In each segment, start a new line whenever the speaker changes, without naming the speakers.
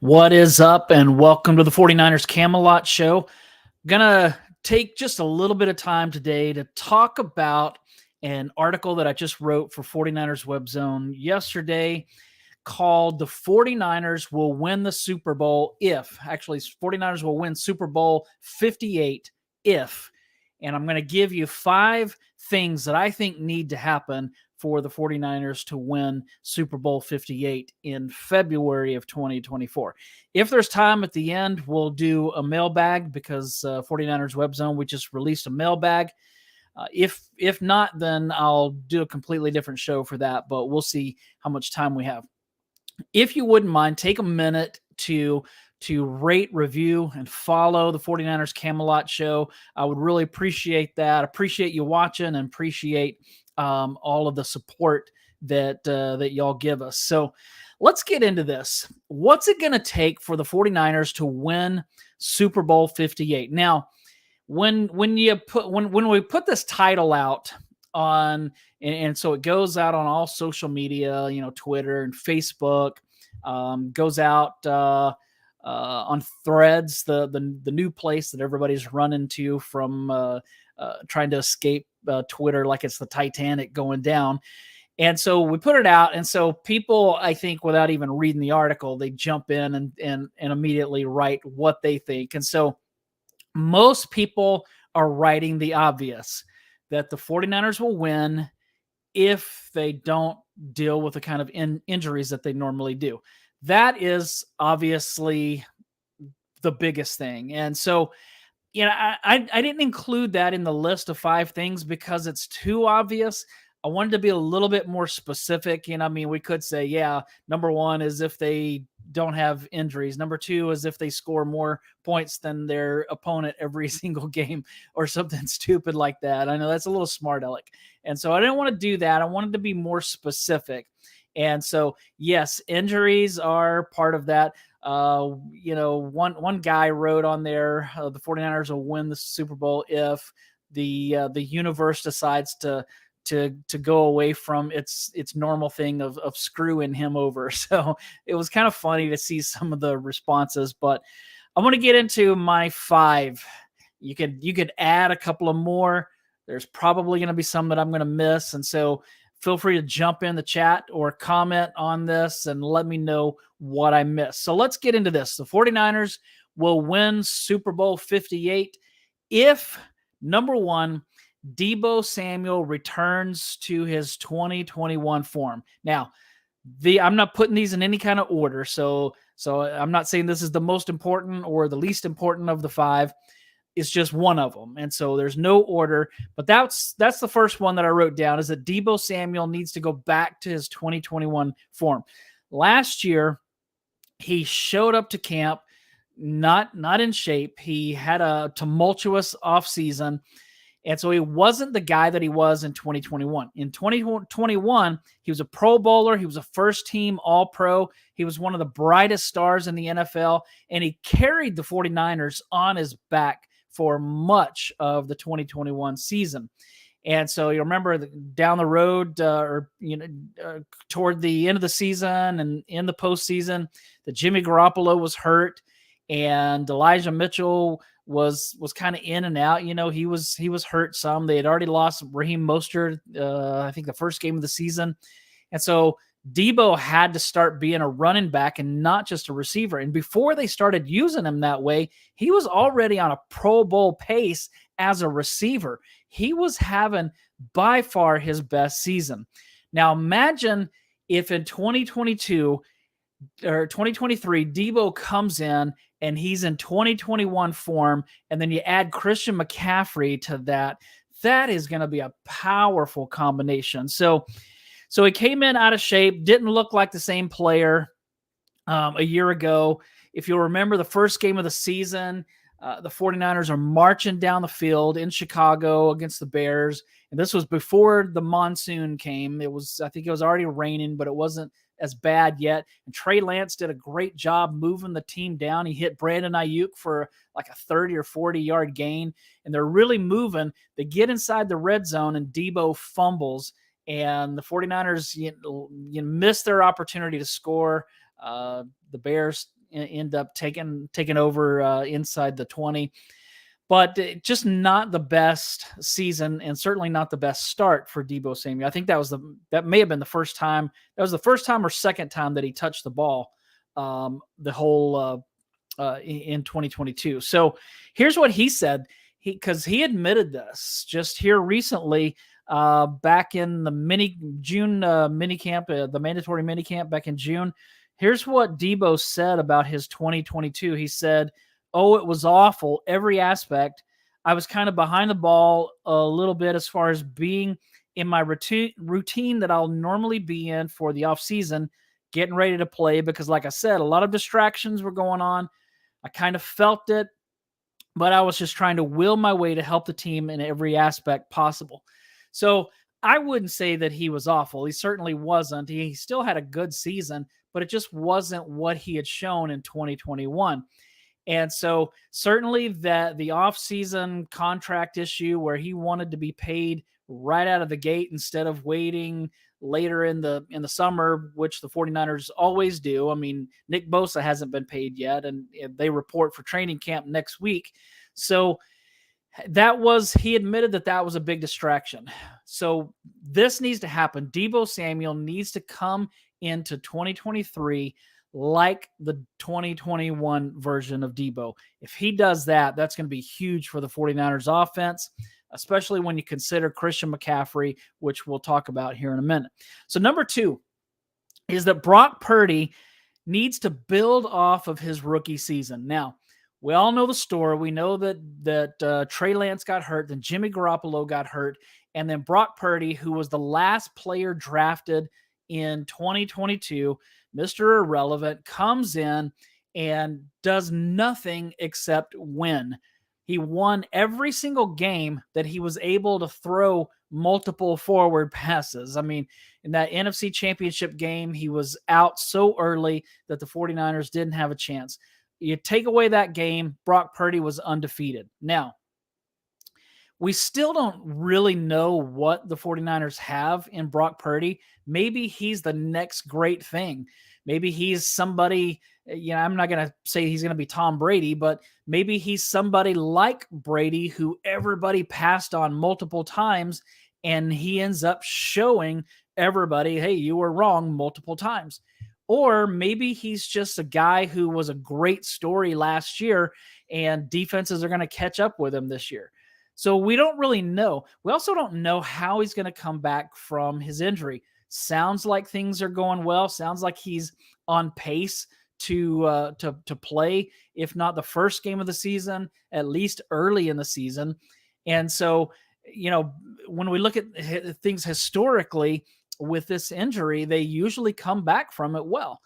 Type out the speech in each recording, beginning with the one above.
What is up, and welcome to the 49ers Camelot Show. Gonna take just a little bit of time today to talk about an article that I just wrote for 49ers Web Zone yesterday called "The 49ers Will Win the Super Bowl If." Actually, 49ers will win Super Bowl 58 if. And I'm going to give you 5 things that I think need to happen for the 49ers to win Super Bowl 58 in February of 2024. If there's time at the end, we'll do a mailbag because 49ers Web Zone, we just released a mailbag. If not, then I'll do a completely different show for that, but we'll see how much time we have. If you wouldn't mind, take a minute to rate, review, and follow the 49ers Camelot Show. I would really appreciate that. Appreciate you watching and appreciate all of the support that y'all give us. So let's get into this. What's it going to take for the 49ers to win Super Bowl 58? Now, when we put this title out on, and so it goes out on all social media, Twitter and Facebook, goes out on Threads, the new place that everybody's running to from trying to escape Twitter like it's the Titanic going down. And so we put it out, and so people, I think, without even reading the article, they jump in and immediately write what they think. And so most people are writing the obvious, that the 49ers will win if they don't deal with the kind of injuries that they normally do. That is obviously the biggest thing. And so, I didn't include that in the list of 5 things because it's too obvious. I wanted to be a little bit more specific. We could say, number 1 is if they don't have injuries. Number 2 is if they score more points than their opponent every single game or something stupid like that. I know that's a little smart aleck. And so I didn't want to do that. I wanted to be more specific. And so, yes, injuries are part of that. One guy wrote on there, the 49ers will win the Super Bowl if the universe decides to go away from its normal thing of screwing him over. So it was kind of funny to see some of the responses, but I'm going to get into my 5. You could add a couple of more. There's probably going to be some that I'm going to miss. And so feel free to jump in the chat or comment on this and let me know what I missed. So let's get into this. The 49ers will win Super Bowl 58 if, number 1, Deebo Samuel returns to his 2021 form. Now, I'm not putting these in any kind of order, so I'm not saying this is the most important or the least important of the 5. It's just one of them, and so there's no order. But that's the first one that I wrote down, is that Deebo Samuel needs to go back to his 2021 form. Last year, he showed up to camp not in shape. He had a tumultuous offseason. And so he wasn't the guy that he was in 2021. In 2021, he was a Pro Bowler. He was a first-team All-Pro. He was one of the brightest stars in the NFL, and he carried the 49ers on his back for much of the 2021 season. And so you remember down the road toward the end of the season and in the postseason, that Jimmy Garoppolo was hurt and Elijah Mitchell was kind of in and out. He was hurt some. They had already lost Raheem Mostert, I think the first game of the season. And so Deebo had to start being a running back and not just a receiver. And before they started using him that way, he was already on a Pro Bowl pace as a receiver. He was having by far his best season. Now imagine if in 2022 or 2023, Deebo comes in and he's in 2021 form, and then you add Christian McCaffrey to that. That is going to be a powerful combination. So he came in out of shape, didn't look like the same player a year ago. If you'll remember the first game of the season, the 49ers are marching down the field in Chicago against the Bears. And this was before the monsoon came. I think it was already raining, but it wasn't as bad yet. And Trey Lance did a great job moving the team down. He hit Brandon Ayuk for like a 30 or 40-yard gain. And they're really moving. They get inside the red zone, and Deebo fumbles. And the 49ers miss their opportunity to score. The Bears end up taking over inside the 20. But just not the best season, and certainly not the best start for Deebo Samuel. I think that may have been the first time. That was the first time or second time that he touched the ball the whole in 2022. So here's what he said. Because he admitted this just here recently, back in the June mini camp, the mandatory mini camp back in June. Here's what Deebo said about his 2022. He said, "Oh, it was awful, every aspect. I was kind of behind the ball a little bit as far as being in my routine that I'll normally be in for the offseason, getting ready to play, because like I said, a lot of distractions were going on. I kind of felt it, but I was just trying to will my way to help the team in every aspect possible." So I wouldn't say that he was awful. He certainly wasn't. He still had a good season, but it just wasn't what he had shown in 2021. And so certainly that the offseason contract issue where he wanted to be paid right out of the gate instead of waiting later in the summer, which the 49ers always do. I mean, Nick Bosa hasn't been paid yet, and they report for training camp next week. So he admitted that was a big distraction. So this needs to happen. Deebo Samuel needs to come into 2023 like the 2021 version of Deebo. If he does that, that's going to be huge for the 49ers offense, especially when you consider Christian McCaffrey, which we'll talk about here in a minute. So number 2 is that Brock Purdy needs to build off of his rookie season. Now, we all know the story. We know that Trey Lance got hurt, then Jimmy Garoppolo got hurt, and then Brock Purdy, who was the last player drafted in 2022, Mr. Irrelevant, comes in and does nothing except win. He won every single game that he was able to throw multiple forward passes. I mean, in that NFC Championship game, he was out so early that the 49ers didn't have a chance. You take away that game, Brock Purdy was undefeated. Now, we still don't really know what the 49ers have in Brock Purdy. Maybe he's the next great thing. Maybe he's somebody, I'm not going to say he's going to be Tom Brady, but maybe he's somebody like Brady who everybody passed on multiple times, and he ends up showing everybody, hey, you were wrong multiple times. Or maybe he's just a guy who was a great story last year, and defenses are going to catch up with him this year. So we don't really know. We also don't know how he's going to come back from his injury. Sounds like things are going well. Sounds like he's on pace to play, if not the first game of the season, at least early in the season. And so, when we look at things historically with this injury, they usually come back from it well.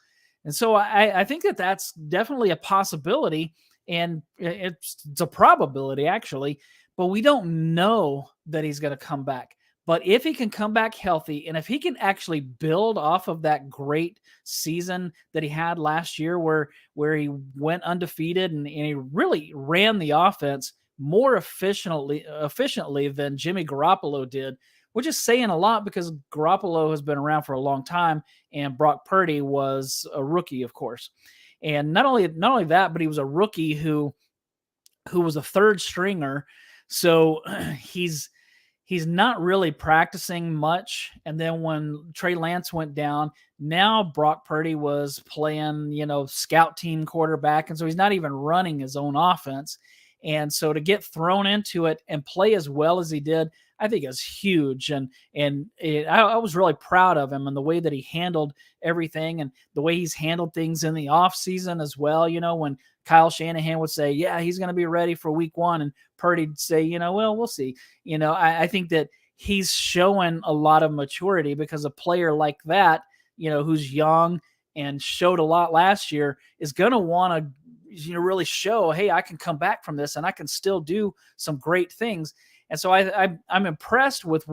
And so I think that that's definitely a possibility, and it's a probability actually, but we don't know that he's going to come back. But if he can come back healthy, and if he can actually build off of that great season that he had last year where he went undefeated and he really ran the offense more efficiently than Jimmy Garoppolo did, which is saying a lot because Garoppolo has been around for a long time and Brock Purdy was a rookie, of course. And not only that, but he was a rookie who was a third stringer. So he's not really practicing much. And then when Trey Lance went down, now Brock Purdy was playing, scout team quarterback. And so he's not even running his own offense. And so to get thrown into it and play as well as he did, I think is huge. And I was really proud of him and the way that he handled everything and the way he's handled things in the offseason as well. When Kyle Shanahan would say, yeah, he's going to be ready for week 1. And Purdy'd say, well, we'll see. I think that he's showing a lot of maturity because a player like that, who's young and showed a lot last year is going to want to, really show, hey, I can come back from this and I can still do some great things. And so I'm impressed with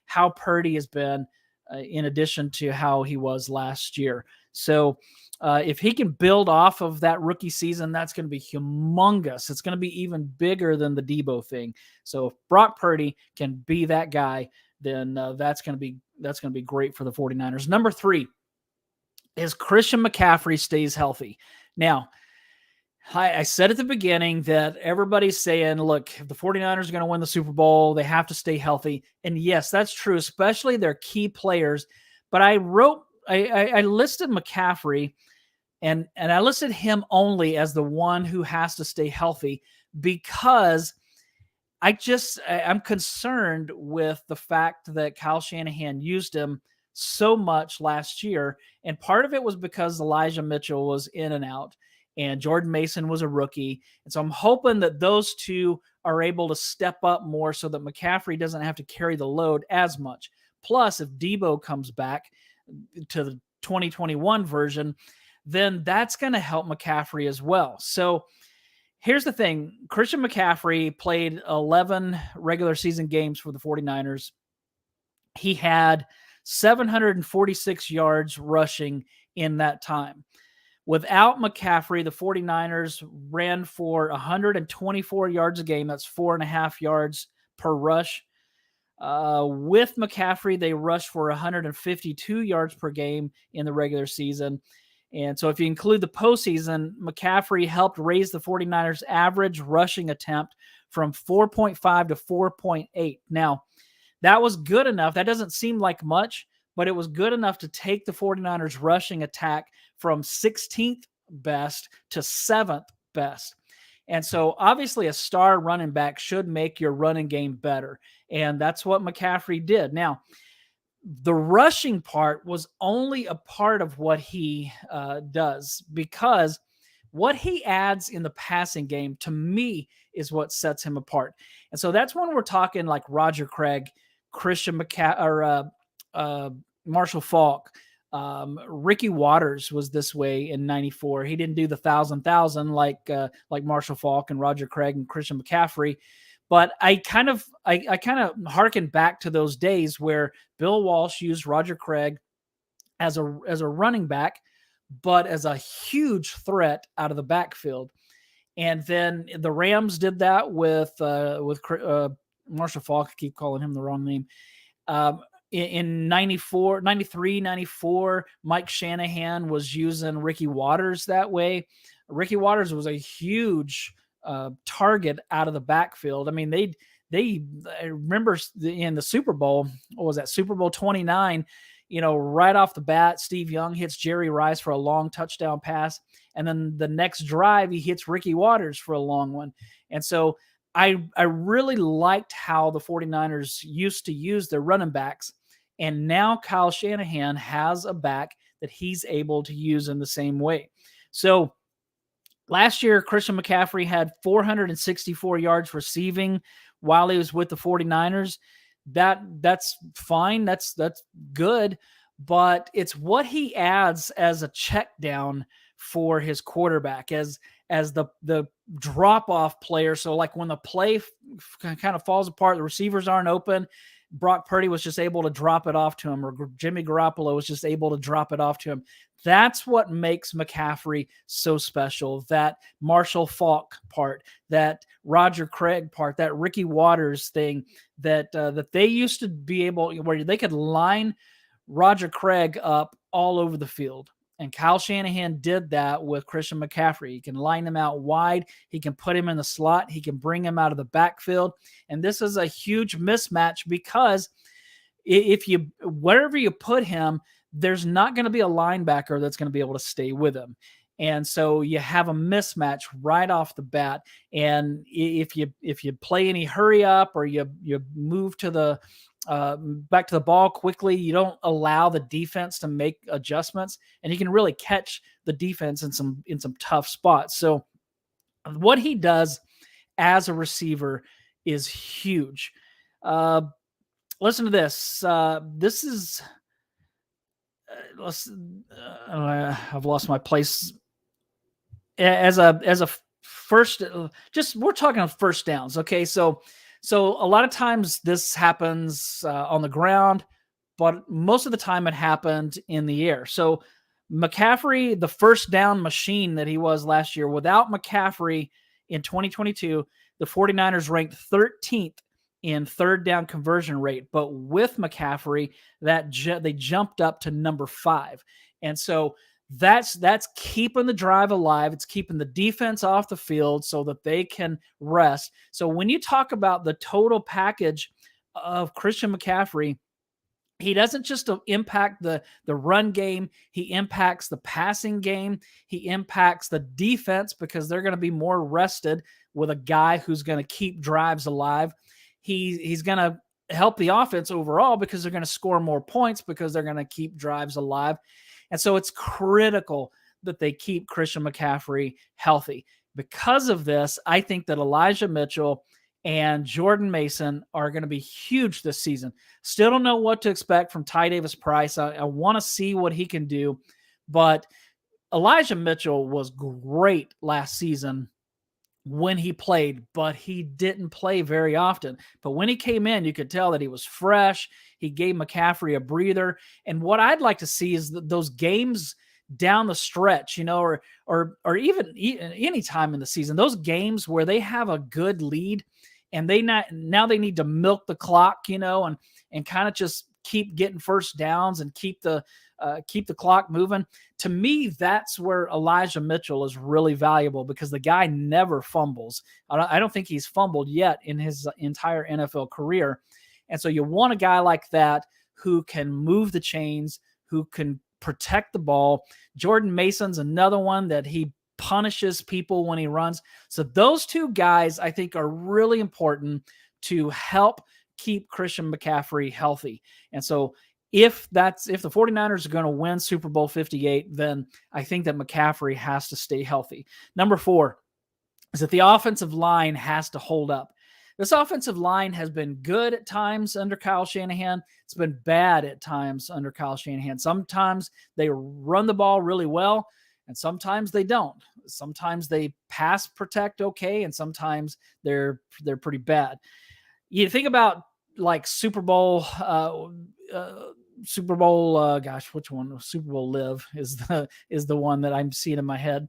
how Purdy has been in addition to how he was last year. So if he can build off of that rookie season, that's going to be humongous. It's going to be even bigger than the Deebo thing. So if Brock Purdy can be that guy, then that's going to be great for the 49ers. Number 3 is Christian McCaffrey stays healthy. Now, I said at the beginning that everybody's saying, look, if the 49ers are going to win the Super Bowl, they have to stay healthy. And yes, that's true, especially their key players. But I listed McCaffrey and I listed him only as the one who has to stay healthy because I'm concerned with the fact that Kyle Shanahan used him so much last year. And part of it was because Elijah Mitchell was in and out and Jordan Mason was a rookie. And so I'm hoping that those two are able to step up more so that McCaffrey doesn't have to carry the load as much. Plus, if Debo comes back to the 2021 version, then that's going to help McCaffrey as well. So here's the thing. Christian McCaffrey played 11 regular season games for the 49ers. He had 746 yards rushing in that time. Without McCaffrey, the 49ers ran for 124 yards a game. That's 4.5 yards per rush. With McCaffrey, they rushed for 152 yards per game in the regular season. And so if you include the postseason, McCaffrey helped raise the 49ers' average rushing attempt from 4.5 to 4.8. Now, that was good enough. That doesn't seem like much, but it was good enough to take the 49ers' rushing attack from 16th best to 7th best. And so obviously a star running back should make your running game better. And that's what McCaffrey did. Now, the rushing part was only a part of what he does, because what he adds in the passing game, to me, is what sets him apart. And so that's when we're talking like Roger Craig, Christian Marshall Faulk, Ricky Waters was this way in '94. He didn't do the 1,000 like Marshall Faulk and Roger Craig and Christian McCaffrey. But I kind of harken back to those days where Bill Walsh used Roger Craig as a running back, but as a huge threat out of the backfield. And then the Rams did that with Marshall Faulk. I keep calling him the wrong name. In 93, 94, Mike Shanahan was using Ricky Waters that way. Ricky Waters was a huge target out of the backfield. I mean, I remember in the Super Bowl, what was that, Super Bowl 29, right off the bat, Steve Young hits Jerry Rice for a long touchdown pass. And then the next drive, he hits Ricky Waters for a long one. And so I really liked how the 49ers used to use their running backs. And now Kyle Shanahan has a back that he's able to use in the same way. So last year, Christian McCaffrey had 464 yards receiving while he was with the 49ers. That's fine. That's good. But it's what he adds as a check down for his quarterback, as the drop-off player. So like when the play kind of falls apart, the receivers aren't open, Brock Purdy was just able to drop it off to him, or Jimmy Garoppolo was just able to drop it off to him. That's what makes McCaffrey so special. That Marshall Faulk part, that Roger Craig part, that Ricky Waters thing, that they used to be able, where they could line Roger Craig up all over the field. And Kyle Shanahan did that with Christian McCaffrey. He can line him out wide. He can put him in the slot. He can bring him out of the backfield. And this is a huge mismatch, because wherever you put him, there's not going to be a linebacker that's going to be able to stay with him. And so you have a mismatch right off the bat. And if you play any hurry up, or you move to the back to the ball quickly, you don't allow the defense to make adjustments, and you can really catch the defense in some tough spots. So what he does as a receiver is huge. Listen to this. This is I've lost my place. As a first, just we're talking first downs. Okay, so a lot of times this happens on the ground, but most of the time it happened in the air. So McCaffrey, the first down machine that he was last year, without McCaffrey in 2022, the 49ers ranked 13th in third down conversion rate. But with McCaffrey, they jumped up to number 5. And so that's keeping the drive alive. It's keeping the defense off the field so that they can rest. So when you talk about the total package of Christian McCaffrey, he doesn't just impact the run game. He impacts the passing game. He impacts the defense because they're going to be more rested with a guy who's going to keep drives alive. He's going to help the offense overall because they're going to score more points because they're going to keep drives alive. And so it's critical that they keep Christian McCaffrey healthy. Because of this, I think that Elijah Mitchell and Jordan Mason are going to be huge this season. Still don't know what to expect from Ty Davis-Price. I want to see what he can do. But Elijah Mitchell was great last season when he played, but he didn't play very often. But when he came in, you could tell that he was fresh. He gave McCaffrey a breather. And what I'd like to see is those games down the stretch, or even any time in the season, those games where they have a good lead and now they need to milk the clock, and kind of just keep getting first downs and keep the clock moving. To me, that's where Elijah Mitchell is really valuable because the guy never fumbles. I don't think he's fumbled yet in his entire NFL career. And so you want a guy like that who can move the chains, who can protect the ball. Jordan Mason's another one that he punishes people when he runs. So those two guys, I think, are really important to help keep Christian McCaffrey healthy. And so if the 49ers are going to win Super Bowl 58, then I think that McCaffrey has to stay healthy. Number 4 is that the offensive line has to hold up. This offensive line has been good at times under Kyle Shanahan. It's been bad at times under Kyle Shanahan. Sometimes they run the ball really well, and sometimes they don't. Sometimes they pass protect okay, and sometimes they're pretty bad. You think about like Super Bowl, which one? Super Bowl Live is the one that I'm seeing in my head.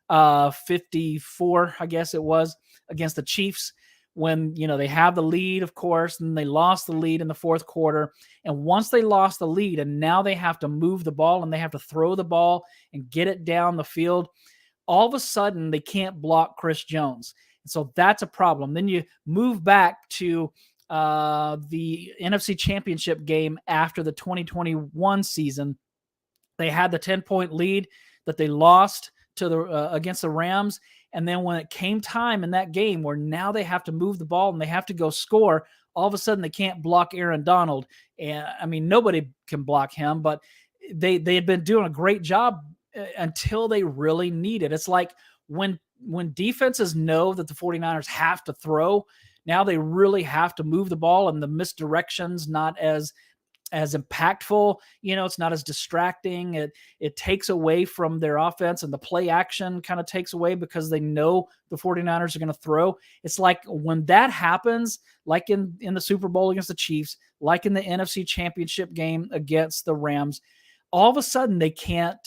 54, I guess it was, against the Chiefs, when they have the lead, of course, and they lost the lead in the fourth quarter. And once they lost the lead, and now they have to move the ball and they have to throw the ball and get it down the field, all of a sudden they can't block Chris Jones. And so that's a problem. Then you move back to the NFC Championship game after the 2021 season. They had the 10-point lead that they lost to against the Rams. And then when it came time in that game where now they have to move the ball and they have to go score, all of a sudden they can't block Aaron Donald. And I mean, nobody can block him, but they had been doing a great job until they really need it. It's like when defenses know that the 49ers have to throw, now they really have to move the ball, and the misdirection's not as impactful. It's not as distracting. It takes away from their offense, and the play action kind of takes away because they know the 49ers are going to throw. It's like when that happens, like in the Super Bowl against the Chiefs, like in the NFC Championship game against the Rams, all of a sudden they can't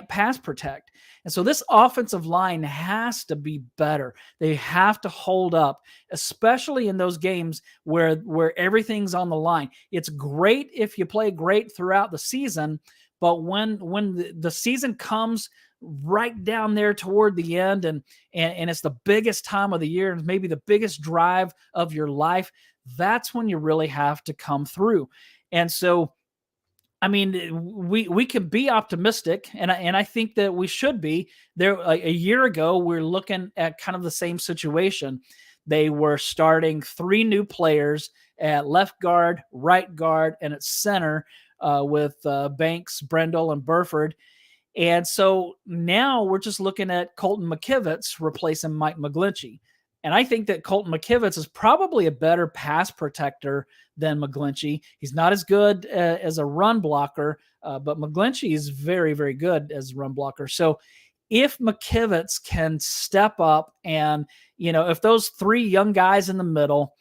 pass protect. And so this offensive line has to be better. They have to hold up, especially in those games where everything's on the line. It's great if you play great throughout the season, but when the season comes right down there toward the end and it's the biggest time of the year and maybe the biggest drive of your life, that's when you really have to come through. And so I mean, we can be optimistic, and I think that we should be. There a year ago, we're looking at kind of the same situation. They were starting 3 new players at left guard, right guard, and at center with Banks, Brendel, and Burford. And so now we're just looking at Colton McKivitz replacing Mike McGlinchey. And I think that Colton McKivitz is probably a better pass protector than McGlinchey. He's not as good as a run blocker, but McGlinchey is very, very good as a run blocker. So if McKivitz can step up and, if those 3 young guys in the middle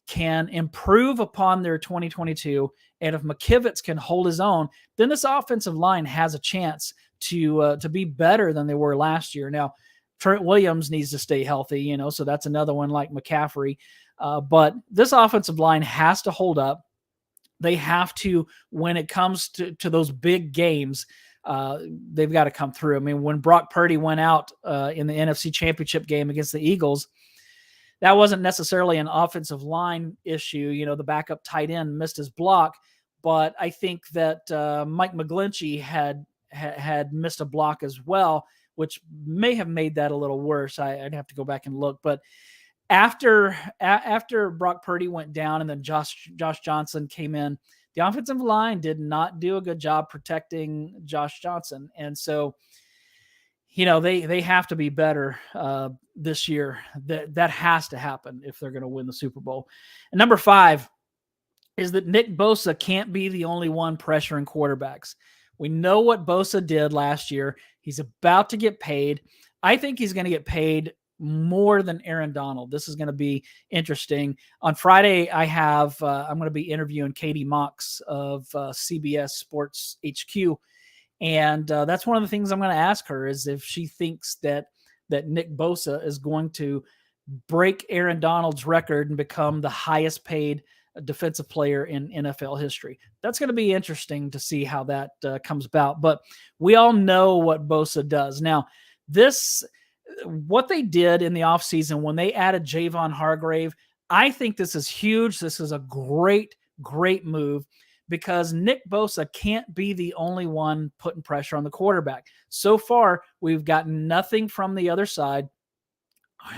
can improve upon their 2022, and if McKivitz can hold his own, then this offensive line has a chance to be better than they were last year. Now, Trent Williams needs to stay healthy, so that's another one like McCaffrey. But this offensive line has to hold up. They have to, when it comes to those big games, they've got to come through. I mean, when Brock Purdy went out in the NFC Championship game against the Eagles, that wasn't necessarily an offensive line issue. The backup tight end missed his block, but I think that Mike McGlinchey had missed a block as well, which may have made that a little worse. I'd have to go back and look. But after Brock Purdy went down and then Josh Johnson came in, the offensive line did not do a good job protecting Josh Johnson. And so, they have to be better this year. That has to happen if they're going to win the Super Bowl. And number 5 is that Nick Bosa can't be the only one pressuring quarterbacks. We know what Bosa did last year. He's about to get paid. I think he's going to get paid more than Aaron Donald. This is going to be interesting. On Friday, I'm going to be interviewing Katie Mox of CBS Sports HQ. And that's one of the things I'm going to ask her is if she thinks that Nick Bosa is going to break Aaron Donald's record and become the highest paid defensive player in NFL history. That's going to be interesting to see how that comes about. But we all know what Bosa does. Now, what they did in the offseason when they added Javon Hargrave, I think this is huge. This is a great, great move because Nick Bosa can't be the only one putting pressure on the quarterback. So far, we've gotten nothing from the other side.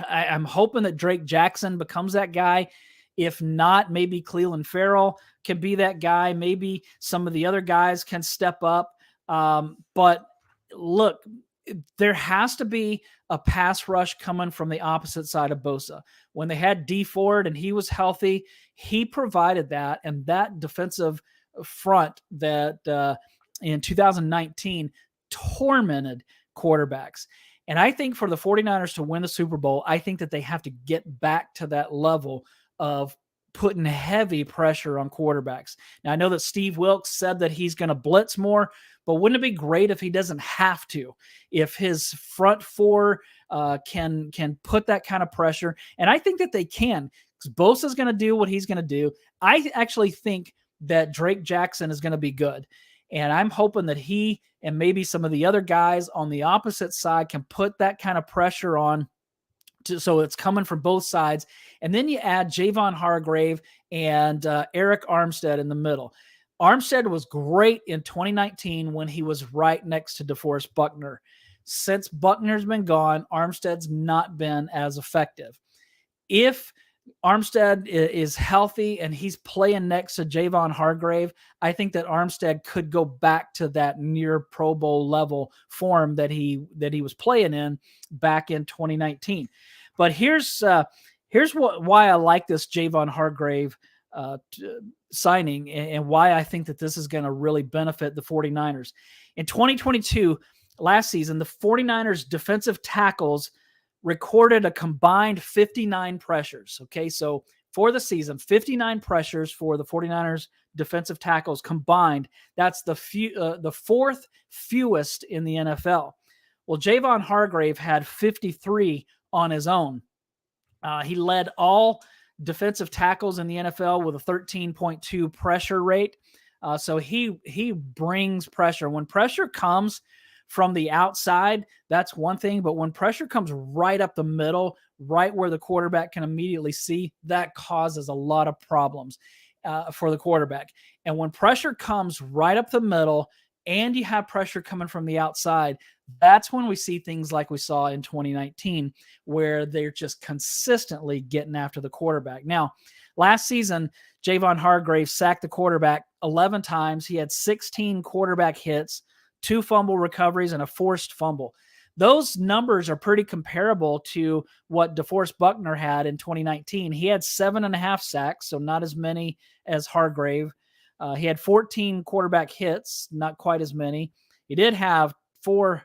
I'm hoping that Drake Jackson becomes that guy. If not, maybe Cleveland Farrell can be that guy. Maybe some of the other guys can step up. But look, there has to be a pass rush coming from the opposite side of Bosa. When they had Dee Ford and he was healthy, he provided that. And that defensive front that in 2019 tormented quarterbacks. And I think for the 49ers to win the Super Bowl, I think that they have to get back to that level of putting heavy pressure on quarterbacks. Now, I know that Steve Wilkes said that he's going to blitz more, but wouldn't it be great if he doesn't have to? If his front four can put that kind of pressure, and I think that they can, because Bosa's going to do what he's going to do. I actually think that Drake Jackson is going to be good, and I'm hoping that he and maybe some of the other guys on the opposite side can put that kind of pressure on. So it's coming from both sides. And then you add Javon Hargrave and Eric Armstead in the middle. Armstead was great in 2019 when he was right next to DeForest Buckner. Since Buckner's been gone, Armstead's not been as effective. If Armstead is healthy and he's playing next to Javon Hargrave, I think that Armstead could go back to that near Pro Bowl level form that he was playing in back in 2019. But here's why I like this Javon Hargrave signing and why I think that this is going to really benefit the 49ers. In 2022, last season, the 49ers defensive tackles recorded a combined 59 pressures. Okay, so for the season, 59 pressures for the 49ers defensive tackles combined. That's the fourth fewest in the NFL. Well, Javon Hargrave had 53 on his own. He led all defensive tackles in the NFL with a 13.2 pressure rate. So he brings pressure. When pressure comes from the outside, that's one thing. But when pressure comes right up the middle, right where the quarterback can immediately see, that causes a lot of problems for the quarterback. And when pressure comes right up the middle and you have pressure coming from the outside, that's when we see things like we saw in 2019, where they're just consistently getting after the quarterback. Now, last season, Javon Hargrave sacked the quarterback 11 times. He had 16 quarterback hits, 2 fumble recoveries, and a forced fumble. Those numbers are pretty comparable to what DeForest Buckner had in 2019. He had 7.5 sacks, so not as many as Hargrave. He had 14 quarterback hits, not quite as many. He did have 4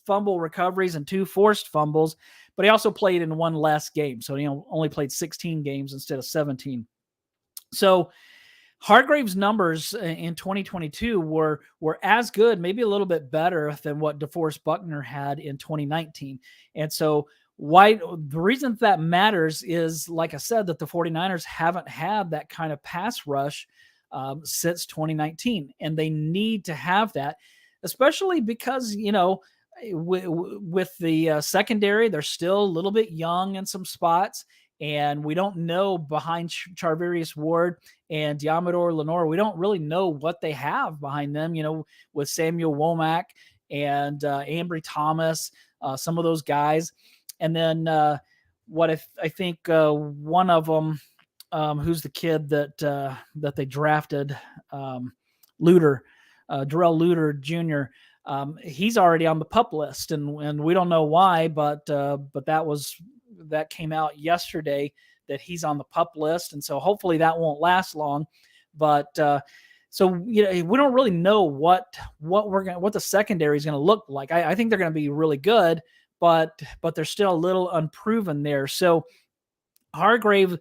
fumble recoveries and 2 forced fumbles, but he also played in 1 less game. So he only played 16 games instead of 17. So Hargrave's numbers in 2022 were as good, maybe a little bit better than what DeForest Buckner had in 2019. And so the reason that matters is, like I said, that the 49ers haven't had that kind of pass rush since 2019, and they need to have that. especially because, with the secondary, they're still a little bit young in some spots. And we don't know behind Charvarius Ward and Diamador Lenore, we don't really know what they have behind them, with Samuel Womack and Ambry Thomas, some of those guys. And then what if I think one of them, who's the kid that they drafted, Luter, Darrell Luter Jr., he's already on the PUP list, and we don't know why, but that came out yesterday that he's on the PUP list, and so hopefully that won't last long. But so we don't really know what the secondary is going to look like. I think they're going to be really good, but they're still a little unproven there. So Hargrave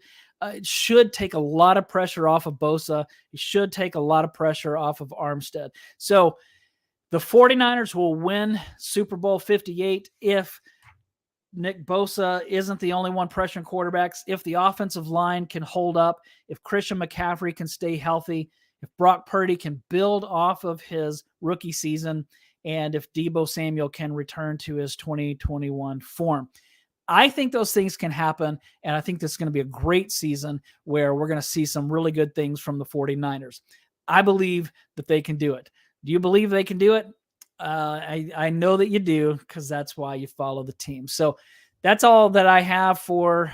should take a lot of pressure off of Bosa. He should take a lot of pressure off of Armstead. So the 49ers will win Super Bowl 58 if Nick Bosa isn't the only one pressuring quarterbacks, if the offensive line can hold up, if Christian McCaffrey can stay healthy, if Brock Purdy can build off of his rookie season, and if Deebo Samuel can return to his 2021 form. I think those things can happen, and I think this is going to be a great season where we're going to see some really good things from the 49ers. I believe that they can do it. Do you believe they can do it? I know that you do, because that's why you follow the team. So that's all that I have for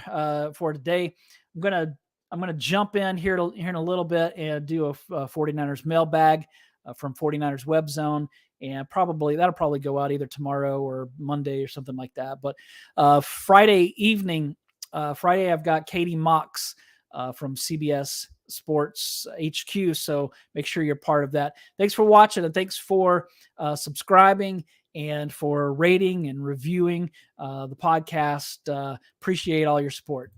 today. I'm gonna jump in here in a little bit and do a 49ers mailbag from 49ers Web Zone, and that'll probably go out either tomorrow or Monday or something like that. But Friday evening, I've got Katie Mox from CBS Sports HQ. So make sure you're part of that. Thanks for watching, and thanks for subscribing and for rating and reviewing the podcast. Appreciate all your support.